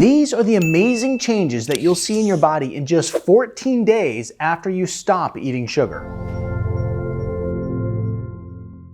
These are the amazing changes that you'll see in your body in just 14 days after you stop eating sugar.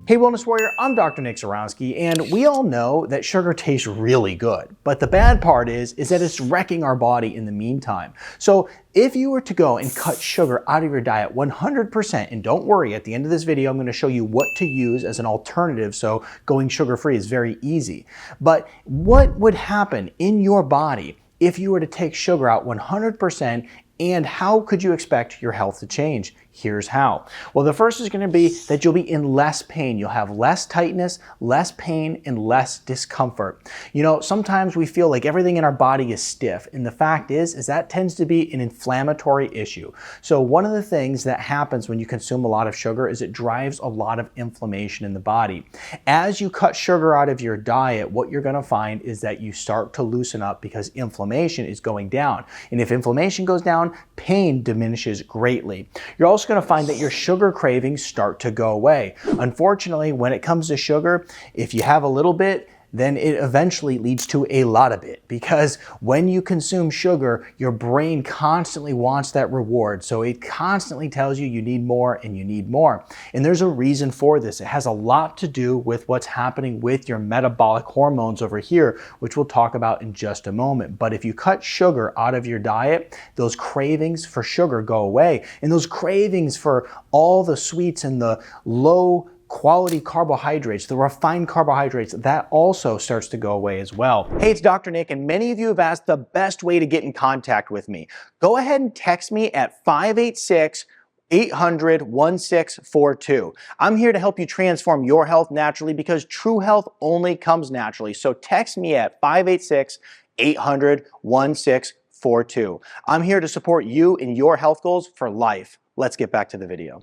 Hey Wellness Warrior, I'm Dr. Nick Zarowski, and we all know that sugar tastes really good. But the bad part is that it's wrecking our body in the meantime. So if you were to go and cut sugar out of your diet 100%, and don't worry, at the end of this video, I'm going to show you what to use as an alternative, so going sugar-free is very easy. But what would happen in your body if you were to take sugar out 100%, and how could you expect your health to change? Here's how. Well, the first is going to be that you'll be in less pain. You'll have less tightness, less pain, and less discomfort. You know, sometimes we feel like everything in our body is stiff, and the fact is that tends to be an inflammatory issue. So one of the things that happens when you consume a lot of sugar is it drives a lot of inflammation in the body. As you cut sugar out of your diet, what you're going to find is that you start to loosen up because inflammation is going down. And if inflammation goes down, pain diminishes greatly. You're also going to find that your sugar cravings start to go away. Unfortunately, when it comes to sugar, if you have a little bit, then it eventually leads to a lot of it, because when you consume sugar, your brain constantly wants that reward. So it constantly tells you you need more and you need more. And there's a reason for this. It has a lot to do with what's happening with your metabolic hormones over here, which we'll talk about in just a moment. But if you cut sugar out of your diet, those cravings for sugar go away. And those cravings for all the sweets and the low quality carbohydrates, the refined carbohydrates, that also starts to go away as well. Hey, it's Dr. Nick, and many of you have asked the best way to get in contact with me. Go ahead and text me at 586-800-1642. I'm here to help you transform your health naturally, because true health only comes naturally. So text me at 586-800-1642. I'm here to support you in your health goals for life. Let's get back to the video.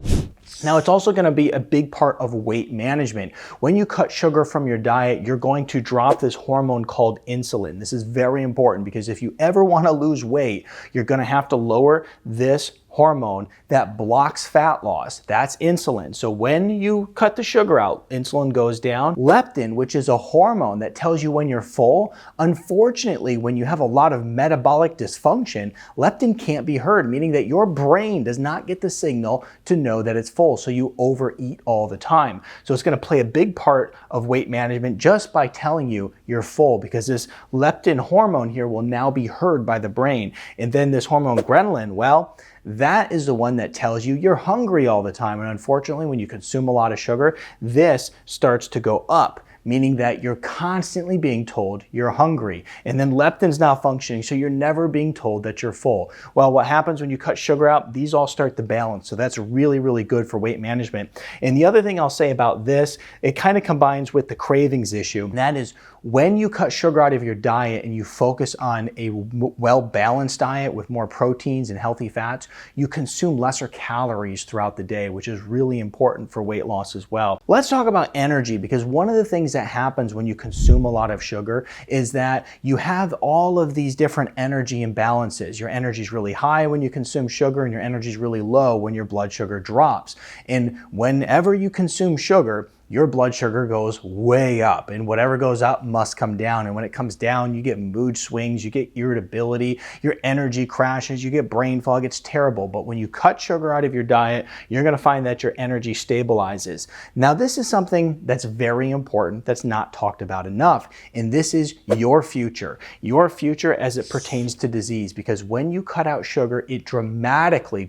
Now, it's also going to be a big part of weight management. When you cut sugar from your diet, you're going to drop this hormone called insulin. This is very important, because if you ever want to lose weight, you're going to have to lower this hormone that blocks fat loss. That's insulin. So when you cut the sugar out, insulin goes down. Leptin, which is a hormone that tells you when you're full, unfortunately, when you have a lot of metabolic dysfunction, leptin can't be heard, meaning that your brain does not get the signal to know that it's full. So you overeat all the time. So it's going to play a big part of weight management just by telling you you're full, because this leptin hormone here will now be heard by the brain. And then this hormone ghrelin, well, that is the one that tells you you're hungry all the time. And unfortunately, when you consume a lot of sugar, this starts to go up, meaning that you're constantly being told you're hungry. And then leptin's not functioning, so you're never being told that you're full. Well, what happens when you cut sugar out? These all start to balance. So that's really, really good for weight management. And the other thing I'll say about this, it kind of combines with the cravings issue. And that is, when you cut sugar out of your diet and you focus on a well-balanced diet with more proteins and healthy fats, you consume lesser calories throughout the day, which is really important for weight loss as well. Let's talk about energy, because one of the things that happens when you consume a lot of sugar is that you have all of these different energy imbalances. Your energy is really high when you consume sugar, and your energy is really low when your blood sugar drops. And whenever you consume sugar, your blood sugar goes way up, and whatever goes up must come down. And when it comes down, you get mood swings, you get irritability, your energy crashes, you get brain fog. It's terrible. But when you cut sugar out of your diet, you're going to find that your energy stabilizes. Now, this is something that's very important that's not talked about enough, and this is your future as it pertains to disease, because when you cut out sugar, it dramatically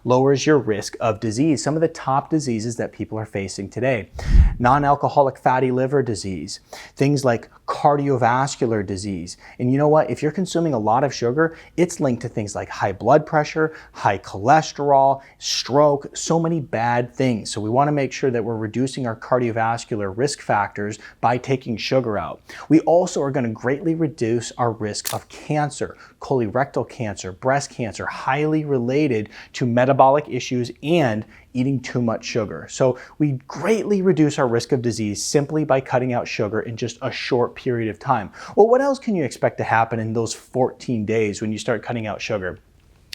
lowers your risk of disease. Some of the top diseases that people are facing today: non-alcoholic fatty liver disease, things like cardiovascular disease. And you know what? If you're consuming a lot of sugar, it's linked to things like high blood pressure, high cholesterol, stroke, so many bad things. So we want to make sure that we're reducing our cardiovascular risk factors by taking sugar out. We also are going to greatly reduce our risk of cancer, colorectal cancer, breast cancer, highly related to metabolic issues and eating too much sugar. So we greatly reduce our risk of disease simply by cutting out sugar in just a short period of time. Well, what else can you expect to happen in those 14 days when you start cutting out sugar?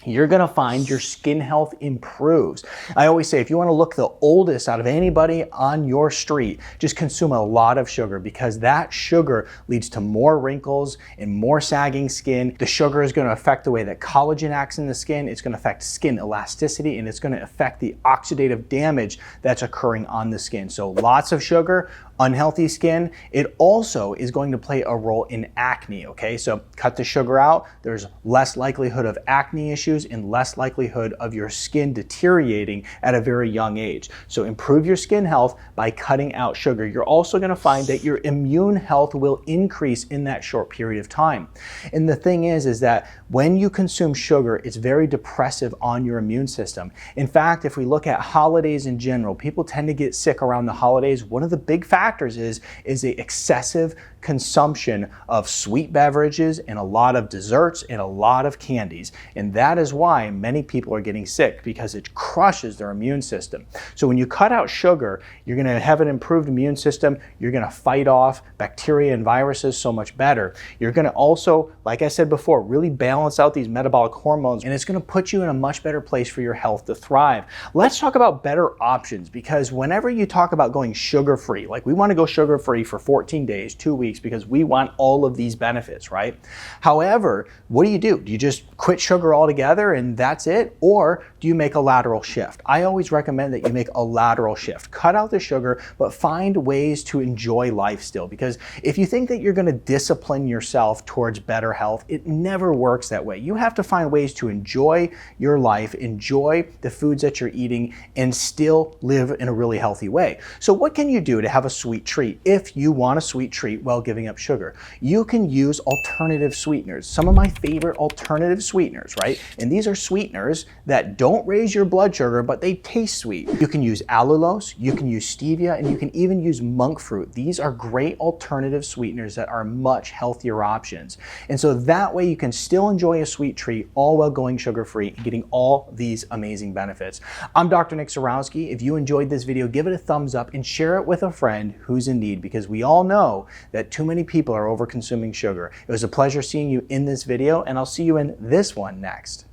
you're gonna find your skin health improves. I always say, if you wanna look the oldest out of anybody on your street, just consume a lot of sugar, because that sugar leads to more wrinkles and more sagging skin. The sugar is gonna affect the way that collagen acts in the skin. It's gonna affect skin elasticity, and it's gonna affect the oxidative damage that's occurring on the skin. So lots of sugar, unhealthy skin. It also is going to play a role in acne, okay? So cut the sugar out, there's less likelihood of acne issues and less likelihood of your skin deteriorating at a very young age. So improve your skin health by cutting out sugar. You're also gonna find that your immune health will increase in that short period of time. And the thing is that when you consume sugar, it's very depressive on your immune system. In fact, if we look at holidays in general, people tend to get sick around the holidays. One of the big factors is the excessive consumption of sweet beverages and a lot of desserts and a lot of candies. And that is why many people are getting sick, because it crushes their immune system. So when you cut out sugar, you're gonna have an improved immune system. You're gonna fight off bacteria and viruses so much better. You're gonna also, like I said before, really balance out these metabolic hormones, and it's gonna put you in a much better place for your health to thrive. Let's talk about better options, because whenever you talk about going sugar-free, like we wanna go sugar-free for 14 days, 2 weeks, because we want all of these benefits, right? However, what do? Do you just quit sugar altogether and that's it? Or do you make a lateral shift? I always recommend that you make a lateral shift. Cut out the sugar, but find ways to enjoy life still. Because if you think that you're gonna discipline yourself towards better health, it never works that way. You have to find ways to enjoy your life, enjoy the foods that you're eating, and still live in a really healthy way. So what can you do to have a sweet treat if you want a sweet treat while giving up sugar? You can use alternative sweeteners. Some of my favorite alternative sweeteners, right? And these are sweeteners that don't raise your blood sugar, but they taste sweet. You can use allulose, you can use stevia, and you can even use monk fruit. These are great alternative sweeteners that are much healthier options. And so that way you can still enjoy a sweet treat all while going sugar-free and getting all these amazing benefits. I'm Dr. Nick Zarowski. If you enjoyed this video, give it a thumbs up and share it with a friend who's in need, because we all know that too many people are over consuming sugar. It was a pleasure seeing you in this video, and I'll see you in this one next.